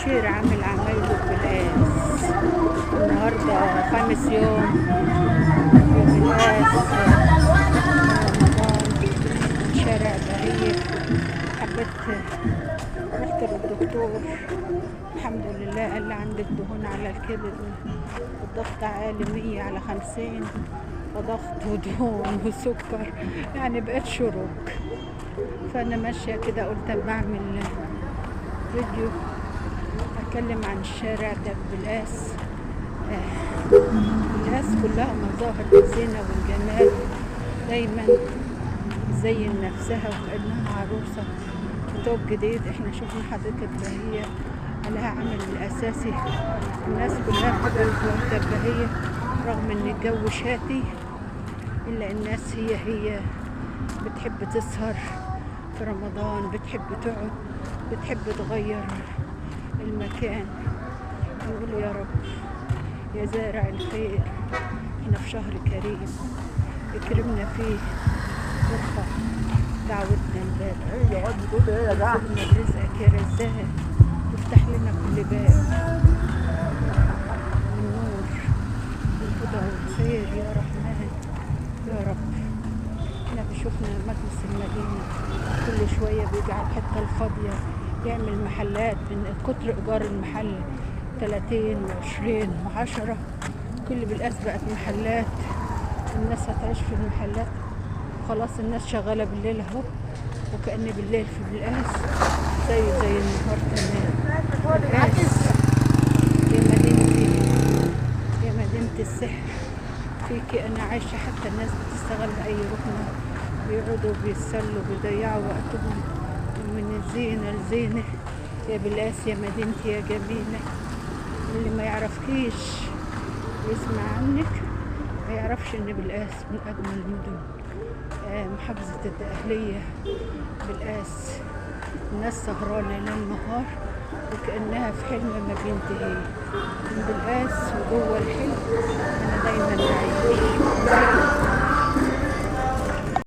الشير عامل عمايله بالقاس. النهارده خامس يوم بالقاس رمضان. شارع بهية. حبيت رحت للدكتور، الحمد لله قال لي عندك دهون على الكبد والضغط عالي 100/50، فضغط ودهون وسكر، يعني بقيت شروق. فانا ماشيه كده قلت اما اعمل فيديو اتكلم عن الشارع ده بالقاس. الناس كلها مظاهر الزينة والجمال، دايما تزين نفسها وكأنها عروسة بتوب جديد. احنا شفنا حديقة بهية عليها عمل الأساسي، الناس كلها بتبقى متواجدة بهية رغم ان الجو شاتي، إلا الناس هي بتحب تسهر في رمضان، بتحب تقعد، بتحب تغير المكان. نقول يا رب يا زارع الخير، احنا في شهر كريم اكرمنا فيه وارفع دعوتنا الباب. ارزقنا برزقك يا رزاق، وافتح لنا كل باب النور والهدى والخير يا رحمن يا رب. احنا بشوفنا مجلس المدينة كل شوية بيجعل الحتة الفاضية يعمل محلات، من كتر ايجار المحل 30 و20 و10، كل بالقاس بقت محلات. الناس هتعيش في المحلات خلاص. الناس شغالة بالليل اهو، وكأن بالليل في بالقاس زي النهار تمام. بالقاس يا مدينتي يا مدينة السحر، فيكي انا عايشة. حتى الناس بتستغل اي ركنة، بيقعدوا بيتسلوا بيضيعوا وقتهم من الزينة لزينة. يا بالقاس يا مدينتي يا جميلة، اللي ما يعرفكيش ويسمع عنك ما يعرفش ان بالقاس من اجمل المدن. محافظة الدقهلية بالقاس، الناس سهرانة ليل نهار وكأنها في حلم ما بينتهي. من بالقاس وجوه الحلم انا دايما بعيش.